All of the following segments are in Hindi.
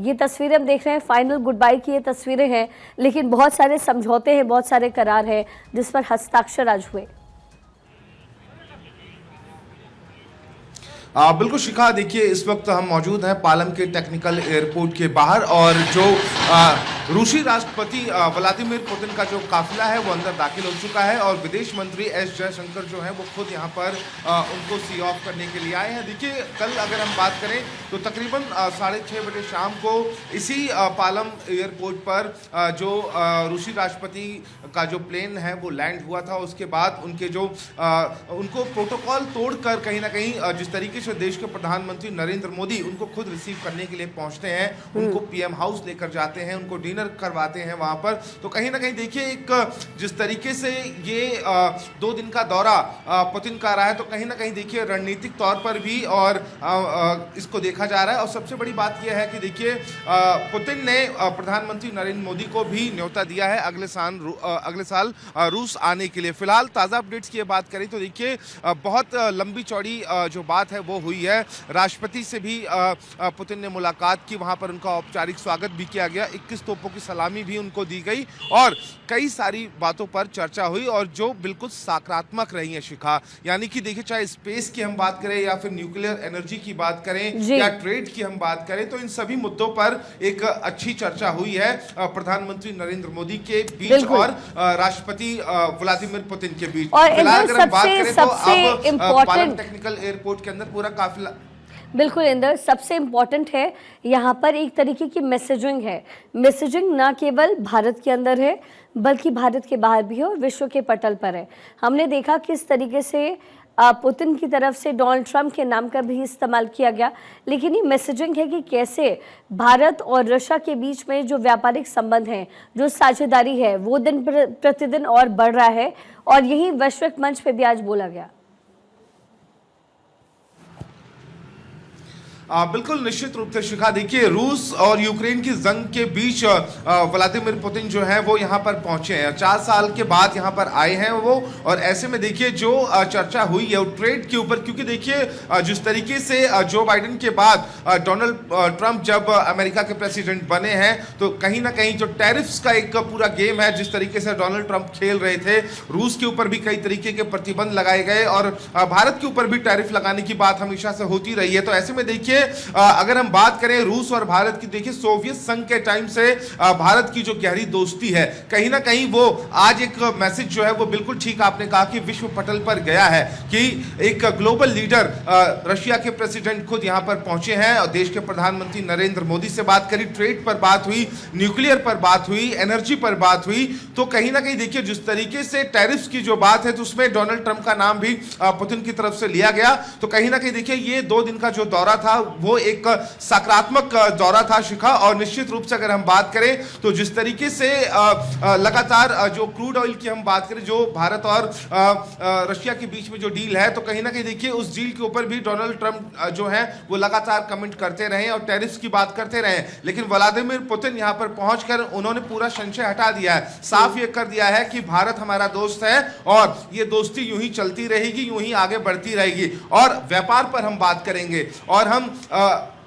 ये तस्वीरें हम देख रहे हैं, फाइनल गुड बाय की ये तस्वीरें हैं, लेकिन बहुत सारे समझौते हैं, बहुत सारे करार हैं जिस पर हस्ताक्षर आज हुए। बिल्कुल शिखा, देखिए इस वक्त हम मौजूद हैं पालम के टेक्निकल एयरपोर्ट के बाहर और जो रूसी राष्ट्रपति व्लादिमीर पुतिन का जो काफिला है वो अंदर दाखिल हो चुका है और विदेश मंत्री एस जयशंकर जो है वो खुद यहाँ पर उनको सी ऑफ करने के लिए आए हैं। देखिए कल अगर हम बात करें तो तकरीबन 6:30 बजे शाम को इसी पालम एयरपोर्ट पर जो रूसी राष्ट्रपति का जो प्लेन है वो लैंड हुआ था। उसके बाद उनके जो उनको प्रोटोकॉल तोड़कर कहीं ना कहीं जिस तरीके से देश के प्रधानमंत्री नरेंद्र मोदी उनको खुद रिसीव करने के लिए पहुंचते हैं, उनको पीएम हाउस लेकर जाते हैं, उनको डिनर करवाते हैं वहां पर। तो कहीं ना कहीं देखिए एक जिस तरीके से ये 2 दिन का दौरा पुतिन का रहा है तो कहीं ना कहीं देखिए रणनीतिक तौर पर भी और इसको देखा जा रहा है। और सबसे बड़ी बात यह है कि देखिए पुतिन ने प्रधानमंत्री नरेंद्र मोदी को भी न्योता दिया है अगले साल रूस आने के लिए। फिलहाल ताज़ा अपडेट्स की बात करें तो देखिए बहुत लंबी चौड़ी जो बात है वो हुई है। राष्ट्रपति से भी पुतिन ने मुलाकात की, वहां पर उनका औपचारिक स्वागत भी किया गया, 21 तोपों की सलामी भी उनको दी गई और कई सारी बातों पर चर्चा हुई और जो बिल्कुल सकारात्मक रही है शिखा। यानी कि देखिए चाहे स्पेस की हम बात करें या फिर न्यूक्लियर एनर्जी की बात करें या ट्रेड की हम बात करें तो इन सभी मुद्दों पर एक अच्छी चर्चा हुई है प्रधानमंत्री नरेंद्र मोदी के बीच और राष्ट्रपति व्लादिमीर पुतिन के बीच। फिलहाल अगर हम बात करें तो अब पालम टेक्निकल एयरपोर्ट के अंदर पूरा काफिला बिल्कुल इंदर, सबसे इम्पॉर्टेंट है यहाँ पर एक तरीके की मैसेजिंग है। मैसेजिंग ना केवल भारत के अंदर है बल्कि भारत के बाहर भी है और विश्व के पटल पर है। हमने देखा किस तरीके से पुतिन की तरफ से डोनाल्ड ट्रंप के नाम का भी इस्तेमाल किया गया, लेकिन ये मैसेजिंग है कि कैसे भारत और रशिया के बीच में जो व्यापारिक संबंध हैं, जो साझेदारी है वो दिन प्रतिदिन और बढ़ रहा है और यही वैश्विक मंच पे भी आज बोला गया। बिल्कुल निश्चित रूप से शिखा, देखिए रूस और यूक्रेन की जंग के बीच व्लादिमीर पुतिन जो है वो यहाँ पर पहुंचे हैं, 4 साल के बाद यहाँ पर आए हैं वो। और ऐसे में देखिए जो चर्चा हुई है वो ट्रेड के ऊपर, क्योंकि देखिए जिस तरीके से जो बाइडेन के बाद डोनाल्ड ट्रंप जब अमेरिका के प्रेसिडेंट बने हैं तो कहीं ना कहीं जो टैरिफ्स का एक पूरा गेम है, जिस तरीके से डोनाल्ड ट्रंप खेल रहे थे, रूस के ऊपर भी कई तरीके के प्रतिबंध लगाए गए और भारत के ऊपर भी टैरिफ लगाने की बात हमेशा से होती रही है। तो ऐसे में देखिए अगर हम बात करें रूस और भारत की, देखिए सोवियत संघ के टाइम से भारत की जो गहरी दोस्ती है कहीं ना कहीं वो आज एक मैसेज जो है वो बिल्कुल ठीक आपने कहा कि विश्व पटल पर गया है कि एक ग्लोबल लीडर रशिया के प्रेसिडेंट खुद यहां पर पहुंचे हैं और देश के प्रधानमंत्री नरेंद्र मोदी से बात करी, ट्रेड पर बात हुई, न्यूक्लियर पर बात हुई, एनर्जी पर बात हुई। तो कहीं ना कहीं देखिए जिस तरीके से टैरिफ्स की जो बात है तो उसमें डोनाल्ड ट्रंप का नाम भी पुतिन की तरफ से लिया गया। तो कहीं ना कहीं देखिए ये 2 दिन का जो दौरा था वो एक सकारात्मक दौरा था शिखा। और निश्चित रूप से अगर हम बात करें तो जिस तरीके से लगातार जो क्रूड ऑयल की हम बात करें, जो भारत और रशिया के बीच में जो डील है, तो कहीं ना कहीं देखिए उस डील के ऊपर भी डोनाल्ड ट्रंप जो है वो लगातार कमेंट करते रहे और टैरिफ्स की बात करते रहे। लेकिन व्लादिमीर पुतिन यहां पर पहुंचकर उन्होंने पूरा संशय हटा दिया है, साफ ये कर दिया है कि भारत हमारा दोस्त है और ये दोस्ती यूं ही चलती रहेगी, यूं ही आगे बढ़ती रहेगी। और व्यापार पर हम बात करेंगे और हम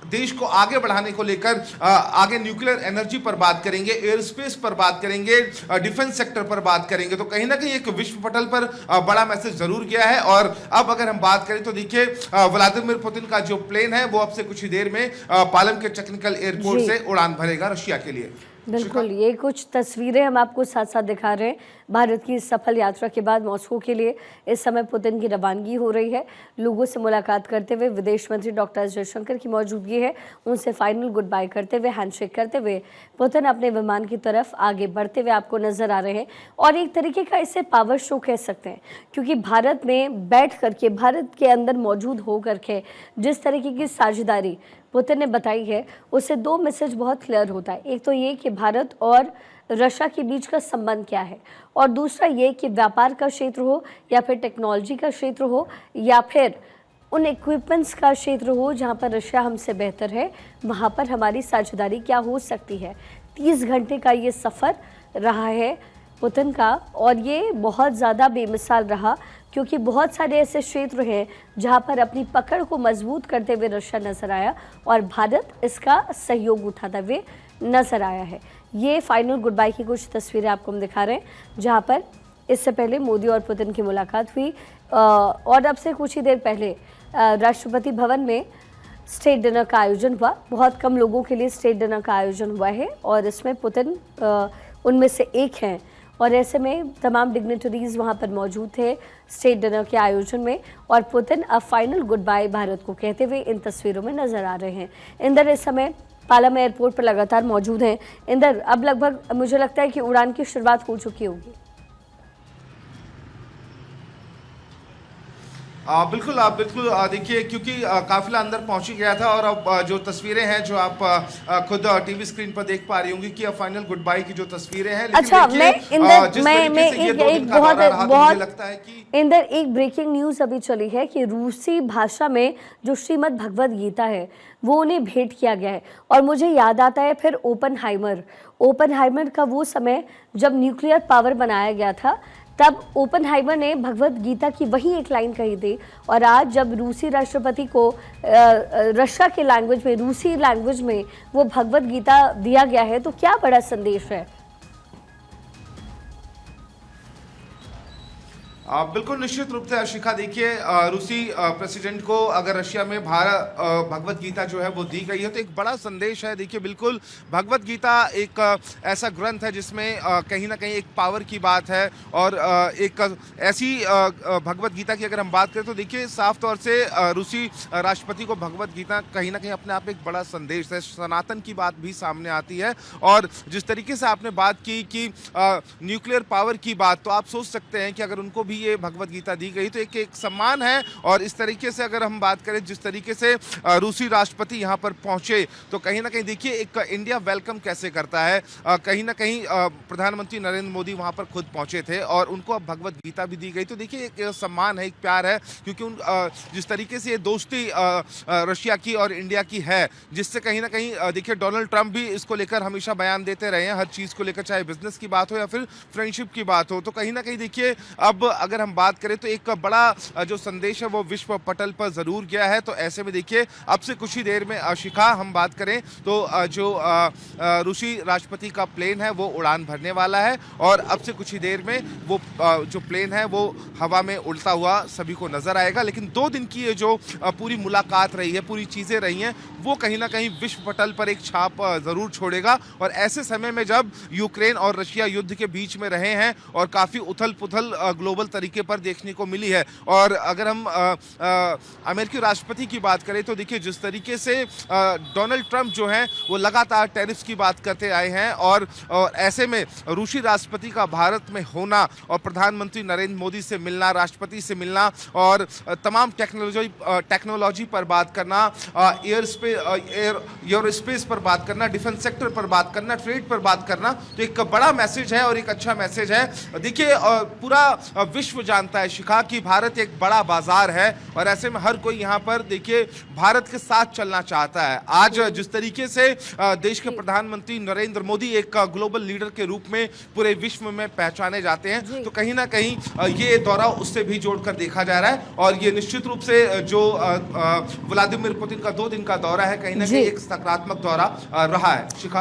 देश को आगे बढ़ाने को लेकर आगे न्यूक्लियर एनर्जी पर बात करेंगे, एयर स्पेस पर बात करेंगे, डिफेंस सेक्टर पर बात करेंगे। तो कहीं ना कहीं एक विश्व पटल पर बड़ा मैसेज जरूर गया है। और अब अगर हम बात करें तो देखिए व्लादिमीर पुतिन का जो प्लेन है वो अब से कुछ ही देर में पालम के टेक्निकल एयरपोर्ट से उड़ान भरेगा रशिया के लिए। बिल्कुल, ये कुछ तस्वीरें हम आपको साथ साथ दिखा रहे हैं। भारत की सफल यात्रा के बाद मॉस्को के लिए इस समय पुतिन की रवानगी हो रही है। लोगों से मुलाकात करते हुए विदेश मंत्री डॉक्टर एस जयशंकर की मौजूदगी है, उनसे फाइनल गुड बाय करते हुए, हैंडशेक करते हुए पुतिन अपने विमान की तरफ आगे बढ़ते हुए आपको नजर आ रहे हैं। और एक तरीके का इसे पावर शो कह सकते हैं, क्योंकि भारत में बैठ करके, भारत के अंदर मौजूद हो करके जिस तरीके की साझेदारी पुतिन ने बताई है उससे 2 मैसेज बहुत क्लियर होता है। एक तो ये कि भारत और रशिया के बीच का संबंध क्या है, और दूसरा ये कि व्यापार का क्षेत्र हो या फिर टेक्नोलॉजी का क्षेत्र हो या फिर उन इक्विपमेंट्स का क्षेत्र हो जहाँ पर रशिया हमसे बेहतर है, वहाँ पर हमारी साझेदारी क्या हो सकती है। 30 घंटे का ये सफ़र रहा है पुतिन का और ये बहुत ज़्यादा बेमिसाल रहा, क्योंकि बहुत सारे ऐसे क्षेत्र हैं जहां पर अपनी पकड़ को मजबूत करते हुए रशिया नजर आया और भारत इसका सहयोग उठाता हुए नजर आया है। ये फाइनल गुड बाय की कुछ तस्वीरें आपको हम दिखा रहे हैं जहां पर इससे पहले मोदी और पुतिन की मुलाकात हुई और अब से कुछ ही देर पहले राष्ट्रपति भवन में स्टेट डिनर का आयोजन हुआ। बहुत कम लोगों के लिए स्टेट डिनर का आयोजन हुआ है और इसमें पुतिन उनमें से एक हैं और ऐसे में तमाम डिग्निटरीज वहां पर मौजूद थे स्टेट डिनर के आयोजन में और पुतिन अब फाइनल गुड बाय भारत को कहते हुए इन तस्वीरों में नजर आ रहे हैं। इंदर इस समय पालम एयरपोर्ट पर लगातार मौजूद हैं। इंदर, अब लगभग मुझे लगता है कि उड़ान की शुरुआत हो चुकी होगी। बिल्कुल देखिए, क्योंकि काफिला अंदर पहुंच ही गया था और अब जो तस्वीरें हैं जो आप खुद टीवी स्क्रीन पर देख पा रही होंगी कि अब फाइनल गुड बाय की जो तस्वीरें हैं। अच्छा, इंदर एक ब्रेकिंग न्यूज अभी चली है कि रूसी भाषा में जो श्रीमद् भगवद गीता है वो उन्हें भेंट किया गया है और मुझे याद आता है फिर ओपनहाइमर का वो समय जब न्यूक्लियर पावर बनाया गया था, तब ओपनहाइमर ने भगवद गीता की वही एक लाइन कही थी और आज जब रूसी राष्ट्रपति को रशिया के लैंग्वेज में, रूसी लैंग्वेज में वो भगवद गीता दिया गया है, तो क्या बड़ा संदेश है। बिल्कुल निश्चित रूप से शिखा, देखिए रूसी प्रेसिडेंट को अगर रशिया में भगवत गीता जो है वो दी गई है तो एक बड़ा संदेश है। देखिए बिल्कुल भगवत गीता एक ऐसा ग्रंथ है जिसमें कहीं ना कहीं एक पावर की बात है और एक ऐसी भगवत गीता की अगर हम बात करें तो देखिए साफ तौर से रूसी राष्ट्रपति को भगवत गीता कहीं ना कहीं अपने आप एक बड़ा संदेश है। सनातन की बात भी सामने आती है और जिस तरीके से आपने बात की कि न्यूक्लियर पावर की बात, तो आप सोच सकते हैं कि अगर उनको भी ये भगवत गीता दी गई तो एक सम्मान है। और इस तरीके से अगर हम बात करें जिस तरीके से रूसी राष्ट्रपति यहाँ पर पहुंचे तो कहीं ना कहीं देखिए एक इंडिया वेलकम कैसे करता है। कहीं ना कहीं प्रधानमंत्री नरेंद्र मोदी वहां पर खुद पहुंचे थे और उनको अब भगवत गीता भी दी गई तो देखिए एक सम्मान है, एक प्यार है, क्योंकि जिस तरीके से ये दोस्ती रशिया की और इंडिया की है, जिससे कहीं ना कहीं देखिए डोनाल्ड ट्रंप भी इसको लेकर हमेशा बयान देते रहे हैं हर चीज को लेकर, चाहे बिजनेस की बात हो या फिर फ्रेंडशिप की बात हो। तो कहीं ना कहीं देखिए अब अगर हम बात करें तो एक बड़ा जो संदेश है वो विश्व पटल पर जरूर गया है। तो ऐसे में देखिए अब से कुछ ही देर में शिखा हम बात करें तो जो रूसी राष्ट्रपति का प्लेन है वो उड़ान भरने वाला है और अब से कुछ ही देर में वो जो प्लेन है वो हवा में उड़ता हुआ सभी को नजर आएगा। लेकिन 2 दिन की ये जो पूरी मुलाकात रही है, पूरी चीजें रही हैं, वो कहीं ना कहीं विश्व पटल पर एक छाप जरूर छोड़ेगा। और ऐसे समय में जब यूक्रेन और रशिया युद्ध के बीच में रहे हैं और काफी उथल पुथल ग्लोबल तरीके पर देखने को मिली है। और अगर हम अमेरिकी राष्ट्रपति की बात करें तो देखिए जिस तरीके से डोनाल्ड ट्रंप जो हैं वो लगातार टैरिफ्स की बात करते आए हैं और ऐसे में रूसी राष्ट्रपति का भारत में होना और प्रधानमंत्री नरेंद्र मोदी से मिलना, राष्ट्रपति से मिलना और तमाम टेक्नोलॉजी पर बात करना, एयरोस्पेस पर बात करना, डिफेंस सेक्टर पर बात करना, ट्रेड पर बात करना, तो एक बड़ा मैसेज है और एक अच्छा मैसेज है। देखिए पूरा विश्व जानता है शिखा कि भारत एक बड़ा बाजार है और ऐसे में हर कोई यहाँ पर देखिए भारत के साथ चलना चाहता है। आज जिस तरीके से देश के प्रधानमंत्री नरेंद्र मोदी एक ग्लोबल लीडर के रूप में पूरे विश्व में पहचाने जाते हैं तो कहीं ना कहीं ये दौरा उससे भी जोड़कर देखा जा रहा है। और ये निश्चित रूप से जो व्लादिमीर पुतिन का 2 दिन का दौरा है कहीं ना कहीं एक सकारात्मक दौरा रहा है शिखा।